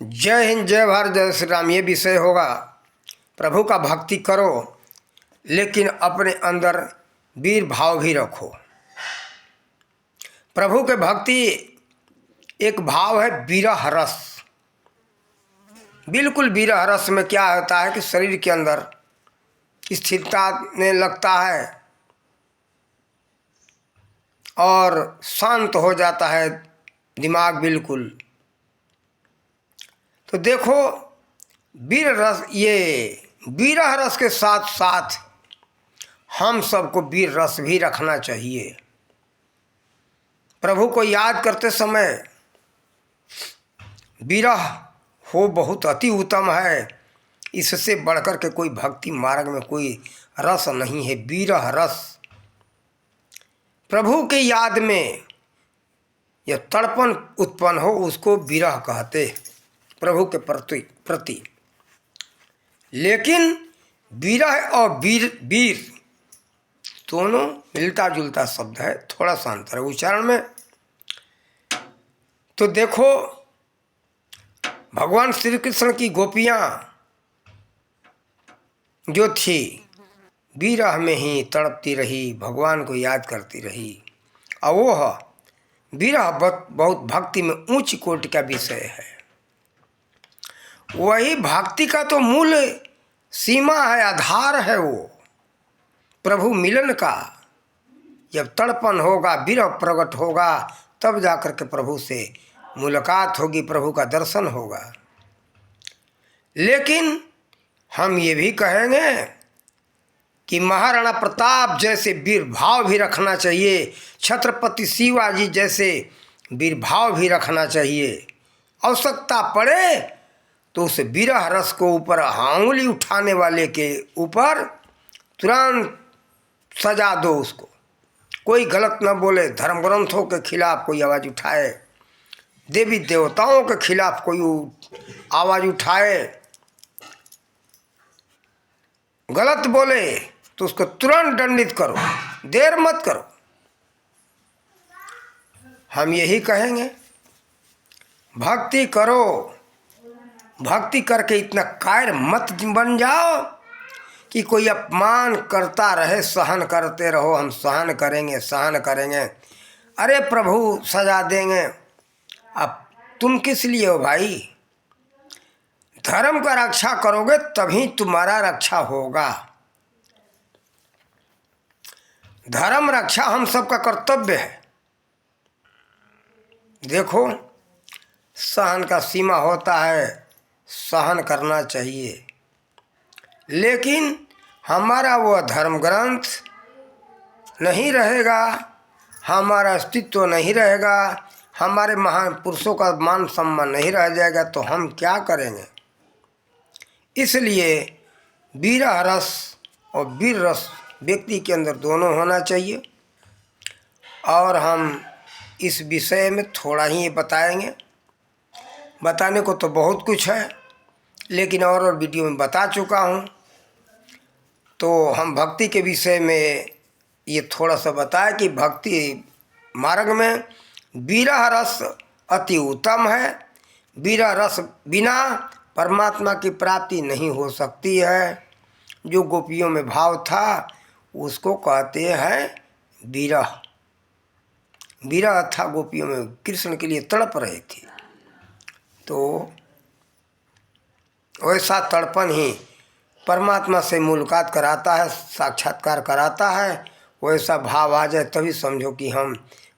जय हिंद, जय भारत, जय श्री राम। ये विषय होगा। प्रभु का भक्ति करो लेकिन अपने अंदर वीर भाव भी रखो। प्रभु के भक्ति एक भाव है विरह रस। बिल्कुल विरह रस में क्या होता है कि शरीर के अंदर स्थिरता ने लगता है और शांत हो जाता है दिमाग बिल्कुल। तो देखो, वीर रस, ये विरह रस के साथ साथ हम सबको वीर रस भी रखना चाहिए। प्रभु को याद करते समय विरह हो बहुत अति उत्तम है। इससे बढ़कर के कोई भक्ति मार्ग में कोई रस नहीं है। विरह रस प्रभु के याद में यह तड़पन उत्पन्न हो उसको विरह कहते प्रभु के प्रति। लेकिन विरह और वीर दोनों मिलता जुलता शब्द है, थोड़ा सा अंतर है उच्चारण में। तो देखो, भगवान श्री कृष्ण की गोपियाँ जो थी विरह में ही तड़पती रही, भगवान को याद करती रही। और वो विरह बहुत भक्ति में ऊंच कोटि का विषय है। वही भक्ति का तो मूल सीमा है, आधार है वो प्रभु मिलन का। जब तड़पन होगा, विरह प्रकट होगा, तब जाकर के प्रभु से मुलाकात होगी, प्रभु का दर्शन होगा। लेकिन हम ये भी कहेंगे कि महाराणा प्रताप जैसे वीर भाव भी रखना चाहिए, छत्रपति शिवाजी जैसे वीर भाव भी रखना चाहिए। आवश्यकता पड़े तो उस विरह रस को ऊपर आंगुली उठाने वाले के ऊपर तुरंत सजा दो उसको। कोई गलत न बोले, धर्म ग्रंथों के खिलाफ कोई आवाज़ उठाए, देवी देवताओं के खिलाफ कोई आवाज़ उठाए, गलत बोले तो उसको तुरंत दंडित करो, देर मत करो। हम यही कहेंगे, भक्ति करो। भक्ति करके इतना कायर मत बन जाओ कि कोई अपमान करता रहे, सहन करते रहो। हम सहन करेंगे। अरे प्रभु सजा देंगे। अब तुम किस लिए हो भाई? धर्म का रक्षा करोगे तभी तुम्हारा रक्षा होगा। धर्म रक्षा हम सबका कर्तव्य है। देखो, सहन का सीमा होता है, सहन करना चाहिए। लेकिन हमारा वह धर्म ग्रंथ नहीं रहेगा, हमारा अस्तित्व नहीं रहेगा, हमारे महान पुरुषों का मान सम्मान नहीं रह जाएगा, तो हम क्या करेंगे? इसलिए विरह रस और वीर रस व्यक्ति के अंदर दोनों होना चाहिए। और हम इस विषय में थोड़ा ही बताएंगे। बताने को तो बहुत कुछ है, लेकिन और वीडियो में बता चुका हूँ। तो हम भक्ति के विषय में ये थोड़ा सा बताया कि भक्ति मार्ग में विरह रस अति उत्तम है। विरह रस बिना परमात्मा की प्राप्ति नहीं हो सकती है। जो गोपियों में भाव था उसको कहते हैं विरह। विरह था गोपियों में, कृष्ण के लिए तड़प रहे थे। तो वैसा तड़पन ही परमात्मा से मुलाकात कराता है, साक्षात्कार कराता है। वैसा भाव आ जाए तभी समझो कि हम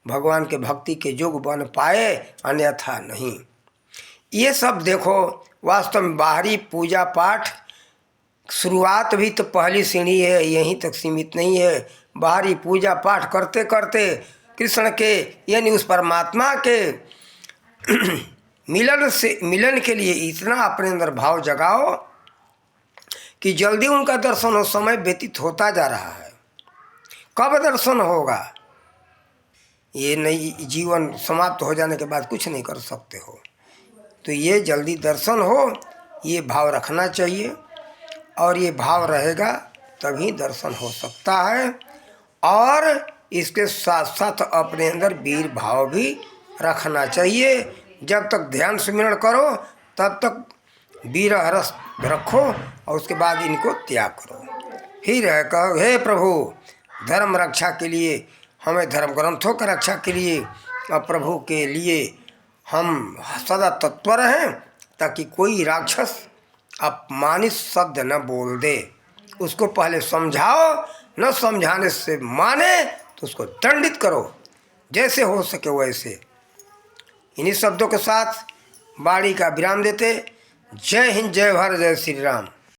भगवान के भक्ति के योग्य बन पाए, अन्यथा नहीं। ये सब देखो, वास्तव में बाहरी पूजा पाठ शुरुआत भी तो पहली सीढ़ी है, यहीं तक सीमित नहीं है। बाहरी पूजा पाठ करते करते कृष्ण के यानी उस परमात्मा के मिलन के लिए इतना अपने अंदर भाव जगाओ कि जल्दी उनका दर्शन हो। समय व्यतीत होता जा रहा है, कब दर्शन होगा? ये नहीं, जीवन समाप्त हो जाने के बाद कुछ नहीं कर सकते हो। तो ये जल्दी दर्शन हो, ये भाव रखना चाहिए। और ये भाव रहेगा तभी दर्शन हो सकता है। और इसके साथ साथ अपने अंदर वीर भाव भी रखना चाहिए। जब तक ध्यान स्मरण करो तब तक विरह रस रखो और उसके बाद इनको त्याग करो। फिर है कहो, हे प्रभु, धर्म रक्षा के लिए, हमें धर्म ग्रंथों की रक्षा के लिए और प्रभु के लिए हम सदा तत्पर हैं, ताकि कोई राक्षस अपमानित शब्द न बोल दे। उसको पहले समझाओ, न समझाने से माने तो उसको दंडित करो, जैसे हो सके वैसे। इन्हीं शब्दों के साथ वाणी का विराम देते। जय हिंद, जय भारत, जय श्री राम।